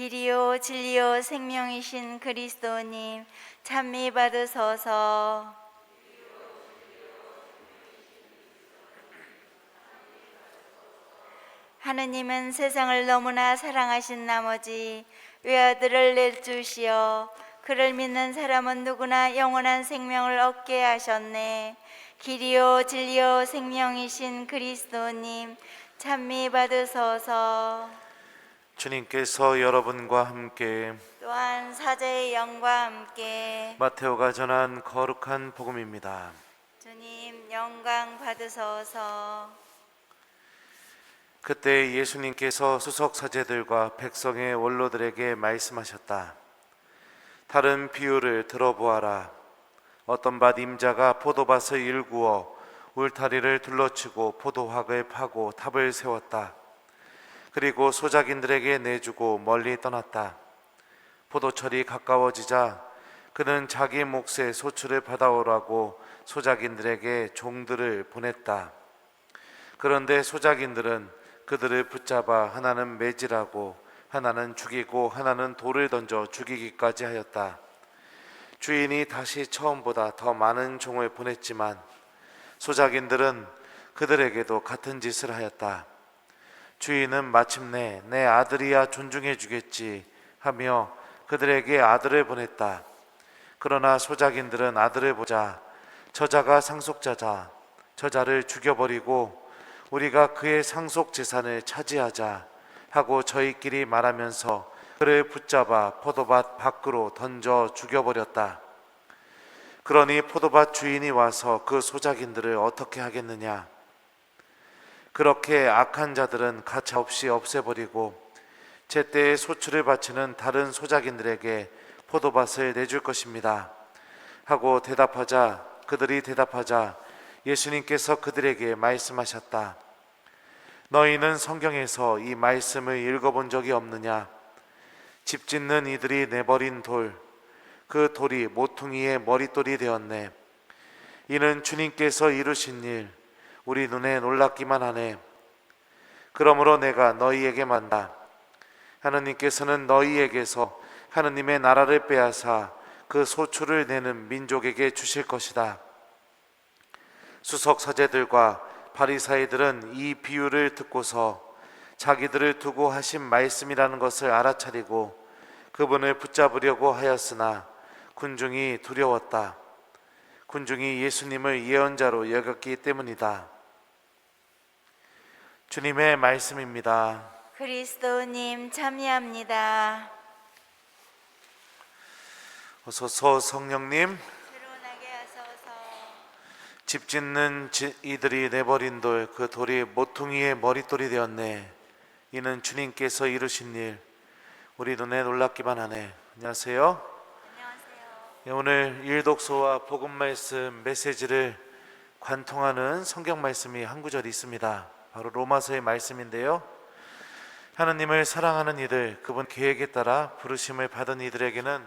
길이요 진리요 생명이신 그리스도님 찬미 받으소서. 하느님은 세상을 너무나 사랑하신 나머지 외아들을 내주시어 그를 믿는 사람은 누구나 영원한 생명을 얻게 하셨네. 길이요 진리요 생명이신 그리스도님 찬미 받으소서. 주님께서 여러분과 함께 또한 사자의 영과 함께 마테오가 전한 거룩한 복음입니다. 주님 영광 받으소서. 그때 예수님께서 수석 사제들과 백성의 원로들에게 말씀하셨다. 다른 비유를 들어보아라. 어떤 밭 임자가 포도밭을 일구어 울타리를 둘러치고 포도학을 파고 탑을 세웠다. 그리고 소작인들에게 내주고 멀리 떠났다. 포도철이 가까워지자 그는 자기 몫의 소출을 받아오라고 소작인들에게 종들을 보냈다. 그런데 소작인들은 그들을 붙잡아 하나는 매질하고 하나는 죽이고 하나는 돌을 던져 죽이기까지 하였다. 주인이 다시 처음보다 더 많은 종을 보냈지만 소작인들은 그들에게도 같은 짓을 하였다. 주인은 마침내 내 아들이야 존중해 주겠지 하며 그들에게 아들을 보냈다. 그러나 소작인들은 아들을 보자 저자가 상속자자 저자를 죽여버리고 우리가 그의 상속 재산을 차지하자 하고 저희끼리 말하면서 그를 붙잡아 포도밭 밖으로 던져 죽여버렸다. 그러니 포도밭 주인이 와서 그 소작인들을 어떻게 하겠느냐? 그렇게 악한 자들은 가차없이 없애버리고 제때에 소출을 바치는 다른 소작인들에게 포도밭을 내줄 것입니다 하고 그들이 대답하자 예수님께서 그들에게 말씀하셨다. 너희는 성경에서 이 말씀을 읽어본 적이 없느냐? 집 짓는 이들이 내버린 돌, 그 돌이 모퉁이의 머릿돌이 되었네. 이는 주님께서 이루신 일, 우리 눈에 놀랍기만 하네. 그러므로 내가 너희에게 말한다. 하느님께서는 너희에게서 하느님의 나라를 빼앗아 그 소출을 내는 민족에게 주실 것이다. 수석 사제들과 바리사이들은 이 비유를 듣고서 자기들을 두고 하신 말씀이라는 것을 알아차리고 그분을 붙잡으려고 하였으나 군중이 두려웠다. 군중이 예수님을 예언자로 여겼기 때문이다. 주님의 말씀입니다. 그리스도님 참여합니다. 어서서 성령님. 드러나게 하소서. 집 짓는 이들이 내버린 돌, 그 돌이 모퉁이의 머릿돌이 되었네. 이는 주님께서 이루신 일, 우리 눈에 놀랍기만 하네. 안녕하세요. 안녕하세요. 오늘 일독소와 복음 말씀 메시지를 관통하는 성경 말씀이 한 구절 있습니다. 바로 로마서의 말씀인데요. 하나님을 사랑하는 이들, 그분 계획에 따라 부르심을 받은 이들에게는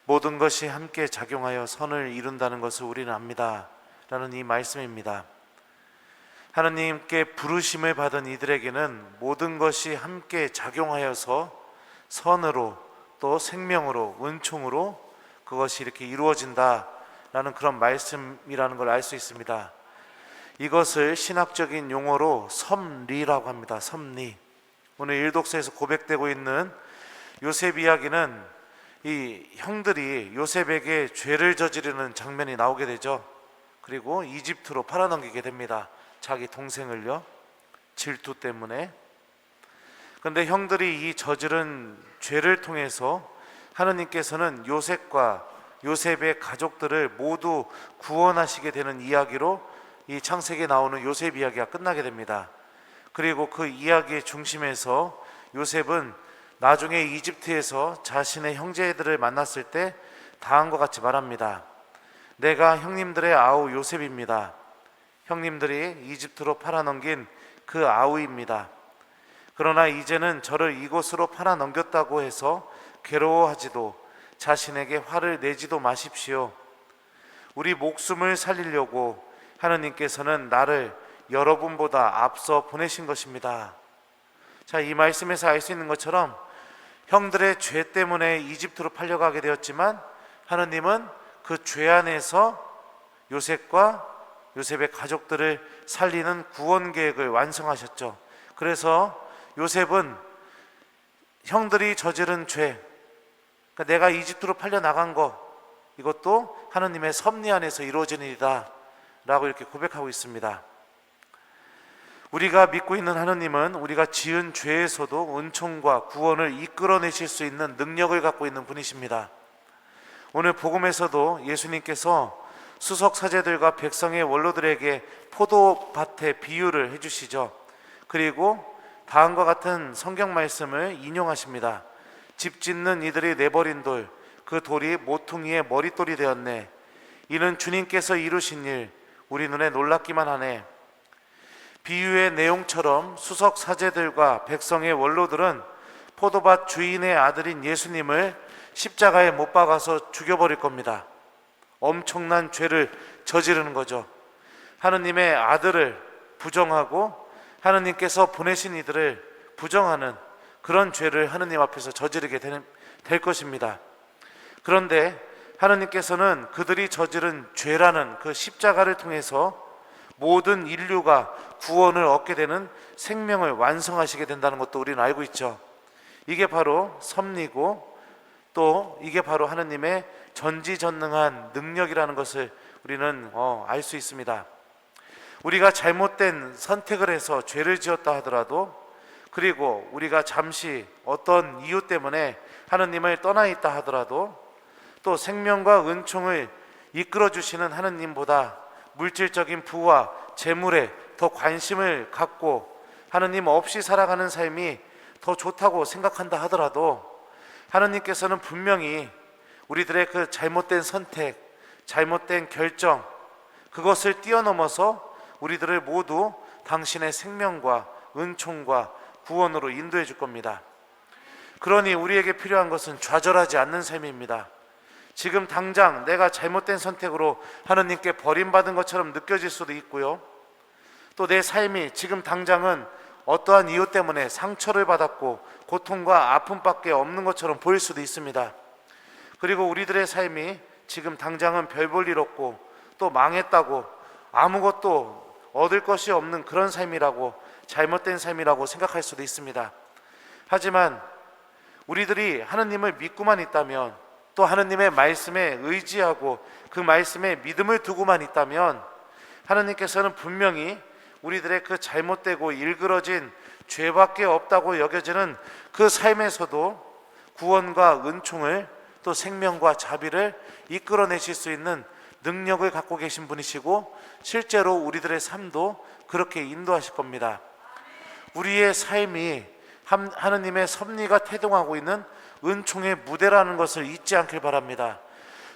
모든 것이 함께 작용하여 선을 이룬다는 것을 우리는 압니다 라는 이 말씀입니다. 하나님께 부르심을 받은 이들에게는 모든 것이 함께 작용하여서 선으로 또 생명으로 은총으로 그것이 이렇게 이루어진다라는 그런 말씀이라는 걸 알 수 있습니다. 이것을 신학적인 용어로 섭리라고 합니다. 섭리. 오늘 일독서에서 고백되고 있는 요셉 이야기는 이 형들이 요셉에게 죄를 저지르는 장면이 나오게 되죠. 그리고 이집트로 팔아넘기게 됩니다. 자기 동생을요. 질투 때문에. 그런데 형들이 이 저지른 죄를 통해서 하느님께서는 요셉과 요셉의 가족들을 모두 구원하시게 되는 이야기로 이 창세기에 나오는 요셉 이야기가 끝나게 됩니다. 그리고 그 이야기의 중심에서 요셉은 나중에 이집트에서 자신의 형제들을 만났을 때 다음과 같이 말합니다. 내가 형님들의 아우 요셉입니다. 형님들이 이집트로 팔아넘긴 그 아우입니다. 그러나 이제는 저를 이곳으로 팔아넘겼다고 해서 괴로워하지도 자신에게 화를 내지도 마십시오. 우리 목숨을 살리려고 하느님께서는 나를 여러분보다 앞서 보내신 것입니다. 자, 이 말씀에서 알 수 있는 것처럼 형들의 죄 때문에 이집트로 팔려가게 되었지만 하느님은 그 죄 안에서 요셉과 요셉의 가족들을 살리는 구원 계획을 완성하셨죠. 그래서 요셉은 형들이 저지른 죄, 그러니까 내가 이집트로 팔려 나간 거, 이것도 하느님의 섭리 안에서 이루어진 일이다 라고 이렇게 고백하고 있습니다. 우리가 믿고 있는 하느님은 우리가 지은 죄에서도 은총과 구원을 이끌어내실 수 있는 능력을 갖고 있는 분이십니다. 오늘 복음에서도 예수님께서 수석 사제들과 백성의 원로들에게 포도밭의 비유를 해주시죠. 그리고 다음과 같은 성경 말씀을 인용하십니다. 집 짓는 이들이 내버린 돌, 그 돌이 모퉁이의 머릿돌이 되었네. 이는 주님께서 이루신 일, 우리 눈에 놀랍기만 하네. 비유의 내용처럼 수석 사제들과 백성의 원로들은 포도밭 주인의 아들인 예수님을 십자가에 못 박아서 죽여버릴 겁니다. 엄청난 죄를 저지르는 거죠. 하느님의 아들을 부정하고 하느님께서 보내신 이들을 부정하는 그런 죄를 하느님 앞에서 저지르게 될 것입니다. 그런데 하느님께서는 그들이 저지른 죄라는 그 십자가를 통해서 모든 인류가 구원을 얻게 되는 생명을 완성하시게 된다는 것도 우리는 알고 있죠. 이게 바로 섭리고 또 이게 바로 하느님의 전지전능한 능력이라는 것을 우리는 알 수 있습니다. 우리가 잘못된 선택을 해서 죄를 지었다 하더라도, 그리고 우리가 잠시 어떤 이유 때문에 하느님을 떠나 있다 하더라도, 또 생명과 은총을 이끌어 주시는 하느님보다 물질적인 부와 재물에 더 관심을 갖고 하느님 없이 살아가는 삶이 더 좋다고 생각한다 하더라도, 하느님께서는 분명히 우리들의 그 잘못된 선택, 잘못된 결정, 그것을 뛰어넘어서 우리들을 모두 당신의 생명과 은총과 구원으로 인도해 줄 겁니다. 그러니 우리에게 필요한 것은 좌절하지 않는 삶입니다. 지금 당장 내가 잘못된 선택으로 하느님께 버림받은 것처럼 느껴질 수도 있고요, 또 내 삶이 지금 당장은 어떠한 이유 때문에 상처를 받았고 고통과 아픔밖에 없는 것처럼 보일 수도 있습니다. 그리고 우리들의 삶이 지금 당장은 별 볼 일 없고 또 망했다고 아무것도 얻을 것이 없는 그런 삶이라고, 잘못된 삶이라고 생각할 수도 있습니다. 하지만 우리들이 하느님을 믿고만 있다면, 또 하느님의 말씀에 의지하고 그 말씀에 믿음을 두고만 있다면, 하느님께서는 분명히 우리들의 그 잘못되고 일그러진 죄밖에 없다고 여겨지는 그 삶에서도 구원과 은총을, 또 생명과 자비를 이끌어내실 수 있는 능력을 갖고 계신 분이시고, 실제로 우리들의 삶도 그렇게 인도하실 겁니다. 우리의 삶이 하느님의 섭리가 태동하고 있는 은총의 무대라는 것을 잊지 않길 바랍니다.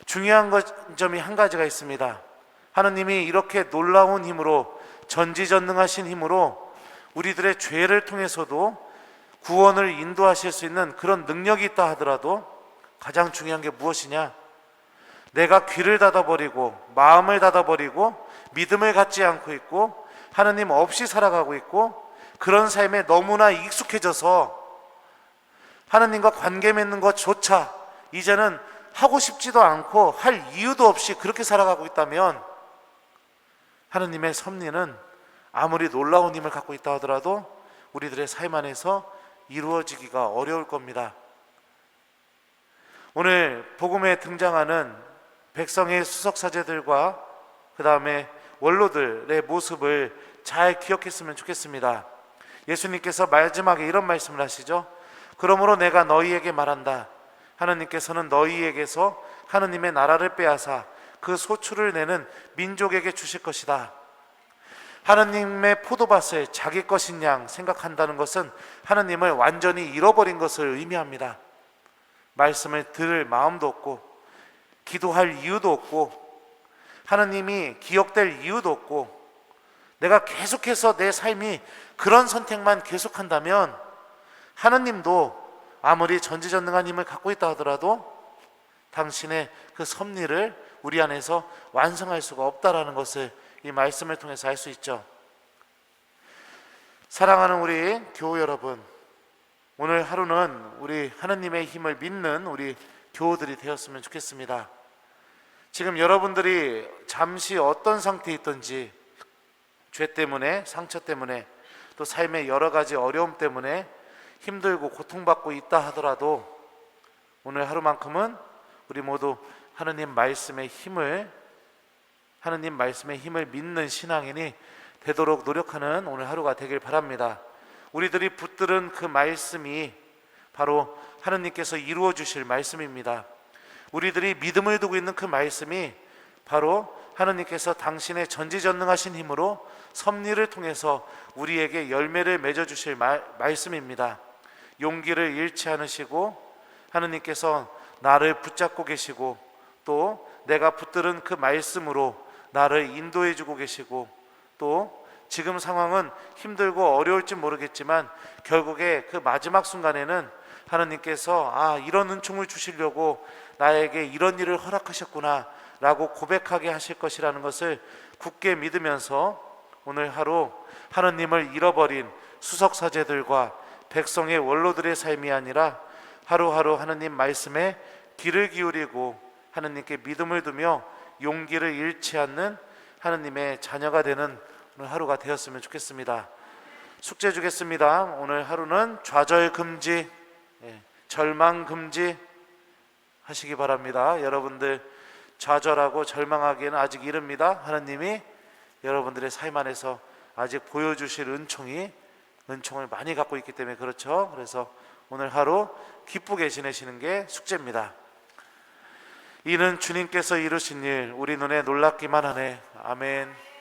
중요한 점이 한 가지가 있습니다. 하느님이 이렇게 놀라운 힘으로, 전지전능하신 힘으로 우리들의 죄를 통해서도 구원을 인도하실 수 있는 그런 능력이 있다 하더라도, 가장 중요한 게 무엇이냐? 내가 귀를 닫아버리고 마음을 닫아버리고 믿음을 갖지 않고 있고 하느님 없이 살아가고 있고, 그런 삶에 너무나 익숙해져서 하느님과 관계 맺는 것조차 이제는 하고 싶지도 않고 할 이유도 없이 그렇게 살아가고 있다면, 하느님의 섭리는 아무리 놀라운 힘을 갖고 있다 하더라도 우리들의 삶 안에서 이루어지기가 어려울 겁니다. 오늘 복음에 등장하는 백성의 수석사제들과 그 다음에 원로들의 모습을 잘 기억했으면 좋겠습니다. 예수님께서 마지막에 이런 말씀을 하시죠. 그러므로 내가 너희에게 말한다. 하느님께서는 너희에게서 하느님의 나라를 빼앗아 그 소출을 내는 민족에게 주실 것이다. 하느님의 포도밭을 자기 것인 양 생각한다는 것은 하느님을 완전히 잃어버린 것을 의미합니다. 말씀을 들을 마음도 없고 기도할 이유도 없고 하느님이 기억될 이유도 없고, 내가 계속해서 내 삶이 그런 선택만 계속한다면 하느님도 아무리 전지전능한 힘을 갖고 있다 하더라도 당신의 그 섭리를 우리 안에서 완성할 수가 없다라는 것을 이 말씀을 통해서 알 수 있죠. 사랑하는 우리 교우 여러분, 오늘 하루는 우리 하느님의 힘을 믿는 우리 교우들이 되었으면 좋겠습니다. 지금 여러분들이 잠시 어떤 상태에 있든지, 죄 때문에, 상처 때문에, 또 삶의 여러 가지 어려움 때문에 힘들고 고통받고 있다 하더라도 오늘 하루만큼은 우리 모두 하느님 말씀의 힘을 믿는 신앙인이 되도록 노력하는 오늘 하루가 되길 바랍니다. 우리들이 붙들은 그 말씀이 바로 하느님께서 이루어 주실 말씀입니다. 우리들이 믿음을 두고 있는 그 말씀이 바로 하느님께서 당신의 전지전능하신 힘으로 섭리를 통해서 우리에게 열매를 맺어 주실 말씀입니다. 용기를 잃지 않으시고 하느님께서 나를 붙잡고 계시고 또 내가 붙들은 그 말씀으로 나를 인도해 주고 계시고 또 지금 상황은 힘들고 어려울지 모르겠지만 결국에 그 마지막 순간에는 하느님께서 이런 은총을 주시려고 나에게 이런 일을 허락하셨구나 라고 고백하게 하실 것이라는 것을 굳게 믿으면서 오늘 하루 하느님을 잃어버린 수석사제들과 백성의 원로들의 삶이 아니라 하루하루 하느님 말씀에 귀를 기울이고 하느님께 믿음을 두며 용기를 잃지 않는 하느님의 자녀가 되는 오늘 하루가 되었으면 좋겠습니다. 숙제 주겠습니다. 오늘 하루는 좌절 금지, 절망 금지 하시기 바랍니다. 여러분들 좌절하고 절망하기에는 아직 이릅니다. 하느님이 여러분들의 삶 안에서 아직 보여주실 은총을 많이 갖고 있기 때문에 그렇죠. 그래서 오늘 하루 기쁘게 지내시는 게 숙제입니다. 이는 주님께서 이루신 일 우리 눈에 놀랍기만 하네. 아멘.